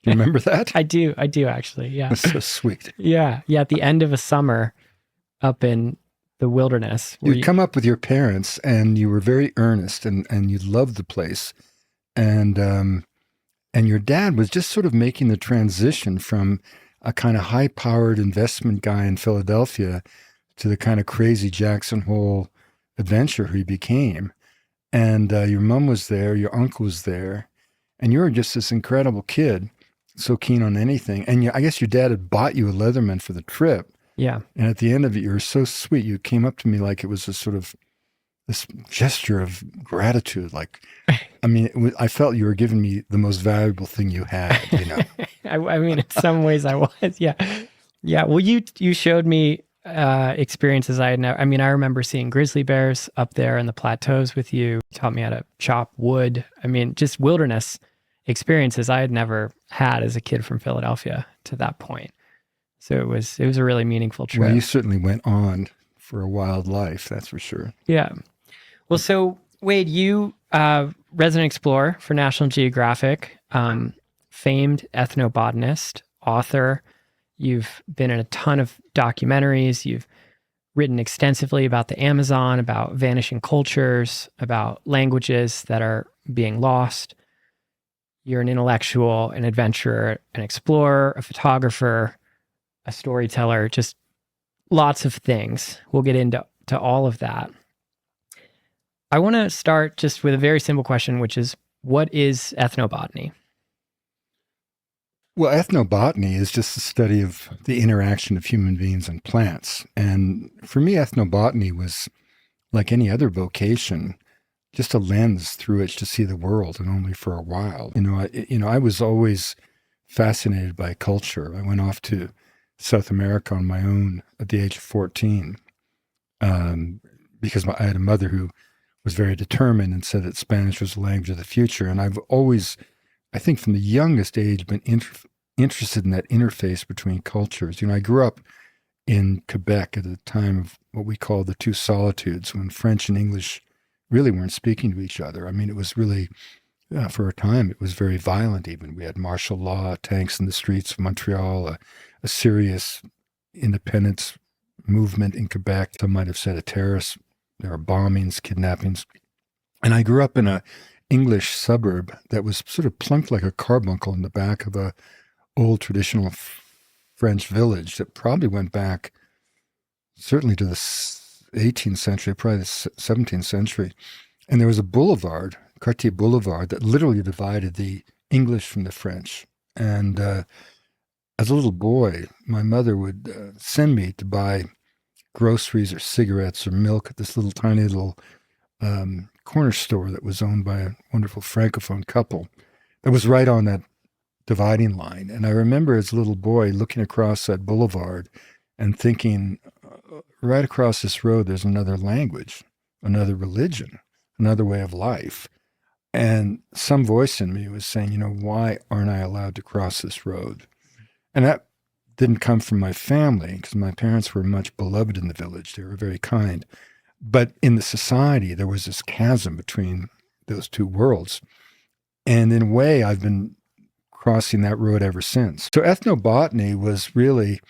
You remember that? I do actually. Yeah. That's so sweet. Yeah. At the end of a summer up in the wilderness. You'd come up with your parents and you were very earnest and you loved the place. And your dad was just sort of making the transition from a kind of high-powered investment guy in Philadelphia to the kind of crazy Jackson Hole adventurer he became. And your mom was there, your uncle was there, and you were just this incredible kid, so keen on anything. And I guess your dad had bought you a Leatherman for the trip. Yeah. And at the end of it, you were so sweet. You came up to me like it was a sort of this gesture of gratitude. Like, I mean, I felt you were giving me the most valuable thing you had, you know? I mean, in some ways I was, yeah. Yeah. Well, you showed me experiences I had never, I mean, I remember seeing grizzly bears up there in the plateaus with you. You taught me how to chop wood. I mean, just wilderness experiences I had never had as a kid from Philadelphia to that point. So it was a really meaningful trip. Well, you certainly went on for a wild life, that's for sure. Yeah. Well, so Wade, you resident explorer for National Geographic, famed ethnobotanist, author. You've been in a ton of documentaries. You've written extensively about the Amazon, about vanishing cultures, about languages that are being lost. You're an intellectual, an adventurer, an explorer, a photographer, a storyteller, just lots of things. We'll get into all of that. I want to start just with a very simple question, which is, what is ethnobotany? Well, ethnobotany is just the study of the interaction of human beings and plants. And for me, ethnobotany was like any other vocation, just a lens through which to see the world, and only for a while. I was always fascinated by culture. I went off to South America on my own at the age of 14 because I had a mother who was very determined and said that Spanish was the language of the future. And I've always, I think from the youngest age, been interested in that interface between cultures. I grew up in Quebec at a time of what we call the two solitudes, when French and English really weren't speaking to each other. I mean, it was really, for a time, it was very violent even. We had martial law, tanks in the streets of Montreal, a serious independence movement in Quebec. Some might have said a terrorist. There were bombings, kidnappings. And I grew up in an English suburb that was sort of plunked like a carbuncle in the back of a old traditional French village that probably went back certainly to the 18th century, probably the 17th century. And there was a boulevard, Cartier Boulevard, that literally divided the English from the French. And as a little boy, my mother would send me to buy groceries or cigarettes or milk at this little tiny little corner store that was owned by a wonderful Francophone couple that was right on that dividing line. And I remember as a little boy looking across that boulevard and thinking, right across this road, there's another language, another religion, another way of life. And some voice in me was saying, why aren't I allowed to cross this road? And that didn't come from my family, because my parents were much beloved in the village. They were very kind. But in the society, there was this chasm between those two worlds. And in a way, I've been crossing that road ever since. So ethnobotany was really,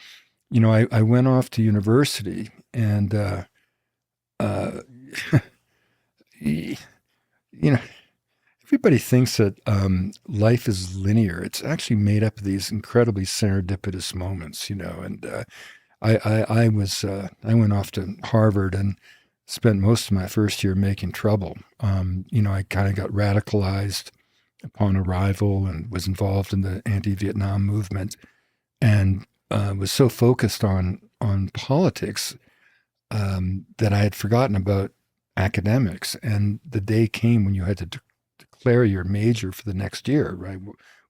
I went off to university and, everybody thinks that life is linear. It's actually made up of these incredibly serendipitous moments, and I went off to Harvard and spent most of my first year making trouble. I kind of got radicalized upon arrival and was involved in the anti-Vietnam movement, and was so focused on politics that I had forgotten about academics. And the day came when you had to declare your major for the next year, right?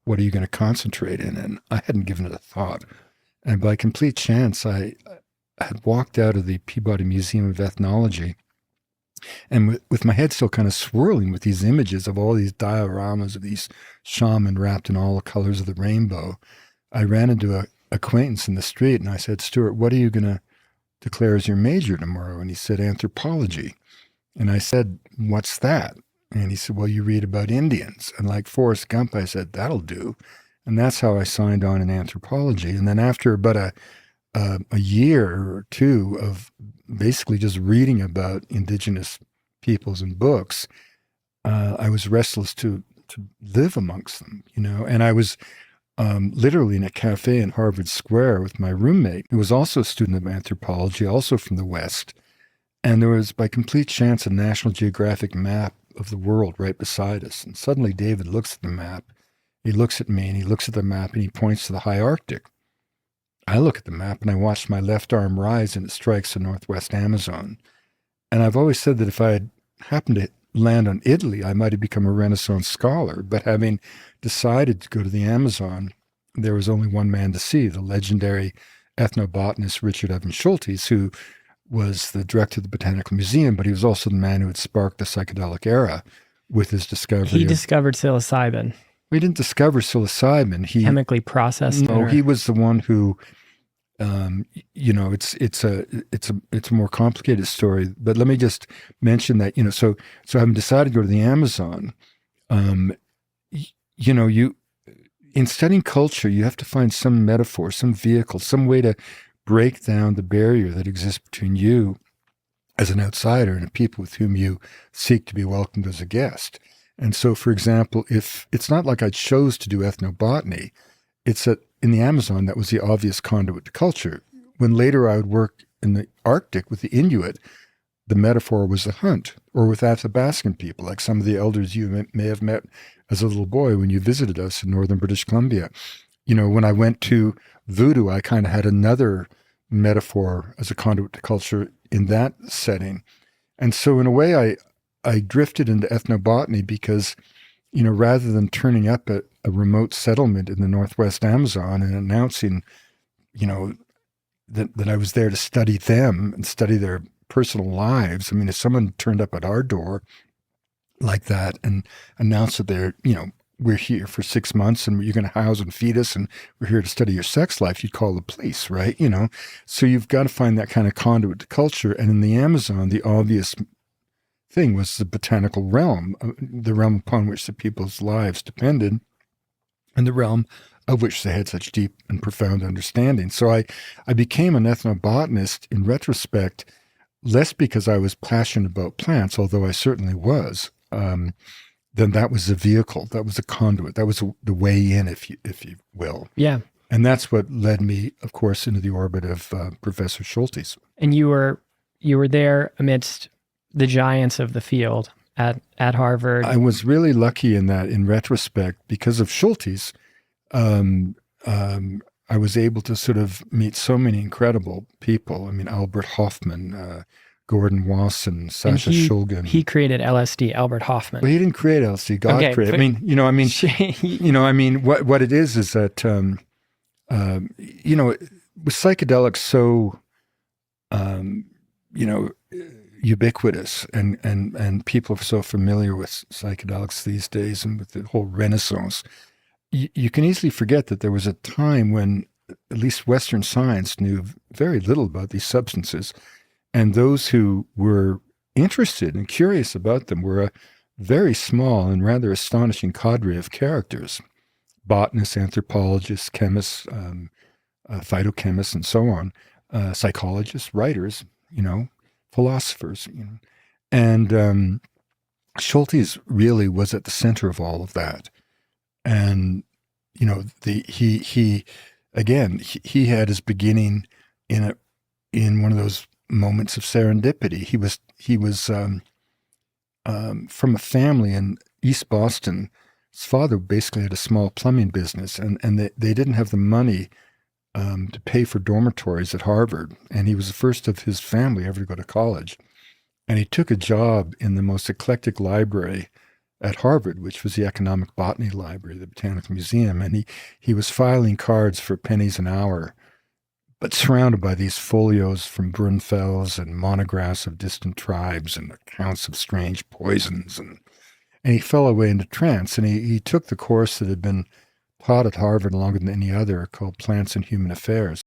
What are you going to concentrate in? And I hadn't given it a thought. And by complete chance, I had walked out of the Peabody Museum of Ethnology, and with my head still kind of swirling with these images of all these dioramas of these shaman wrapped in all the colors of the rainbow, I ran into an acquaintance in the street and I said, "Stuart, what are you going to declare as your major tomorrow?" And he said, "Anthropology." And I said, "What's that?" And he said, "Well, you read about Indians." And like Forrest Gump, I said, "That'll do." And that's how I signed on in anthropology. And then after about a year or two of basically just reading about indigenous peoples and books, I was restless to live amongst them, and I was literally in a cafe in Harvard Square with my roommate, who was also a student of anthropology, also from the West. And there was, by complete chance, a National Geographic map of the world right beside us. And suddenly David looks at the map. He looks at me and he looks at the map and he points to the high Arctic. I look at the map and I watch my left arm rise and it strikes the Northwest Amazon. And I've always said that if I had happened to land on Italy, I might have become a Renaissance scholar. But having decided to go to the Amazon, there was only one man to see, the legendary ethnobotanist Richard Evans Schultes, who was the director of the Botanical Museum, but he was also the man who had sparked the psychedelic era with his discovery. He discovered psilocybin. We didn't discover psilocybin. He chemically processed. No, he was the one who. It's a more complicated story. But let me just mention that so having decided to go to the Amazon, you in studying culture, you have to find some metaphor, some vehicle, some way to break down the barrier that exists between you as an outsider and the people with whom you seek to be welcomed as a guest. And so, for example, if it's not like I chose to do ethnobotany, it's that in the Amazon, that was the obvious conduit to culture. When later I would work in the Arctic with the Inuit, the metaphor was the hunt, or with Athabascan people, like some of the elders you may have met as a little boy when you visited us in northern British Columbia. When I went to voodoo, I kind of had another metaphor as a conduit to culture in that setting. And so in a way, I drifted into ethnobotany because, rather than turning up at a remote settlement in the Northwest Amazon and announcing, that I was there to study them and study their personal lives. I mean, if someone turned up at our door like that and announced that they're, we're here for 6 months and you're going to house and feed us and we're here to study your sex life, you'd call the police, right? So you've got to find that kind of conduit to culture. And in the Amazon, the obvious thing was the botanical realm, the realm upon which the people's lives depended, and the realm of which they had such deep and profound understanding. So I became an ethnobotanist in retrospect, less because I was passionate about plants, although I certainly was. Then that was the vehicle, that was the conduit, that was the way in, if you will. Yeah. And that's what led me, of course, into the orbit of Professor Schultes. And you were there amidst the giants of the field at Harvard. I was really lucky in that, in retrospect, because of Schultes, I was able to sort of meet so many incredible people. I mean, Albert Hoffman, Gordon Wasson, Sasha Shulgin. He created LSD, Albert Hoffman. Well, he didn't create LSD. God created. What it is that, with psychedelics so, ubiquitous and people are so familiar with psychedelics these days and with the whole renaissance, you can easily forget that there was a time when at least Western science knew very little about these substances. And those who were interested and curious about them were a very small and rather astonishing cadre of characters: botanists, anthropologists, chemists, phytochemists, and so on, psychologists, writers, philosophers. And Schultes really was at the center of all of that. And, he had his beginning in one of those moments of serendipity. He was from a family in East Boston. His father basically had a small plumbing business, and they didn't have the money to pay for dormitories at Harvard. And he was the first of his family ever to go to college. And he took a job in the most eclectic library at Harvard, which was the Economic Botany Library, the Botanical Museum. And he was filing cards for pennies an hour, but surrounded by these folios from Brunfels and monographs of distant tribes and accounts of strange poisons. And he fell away into trance. And he took the course that had been taught at Harvard longer than any other, called Plants and Human Affairs.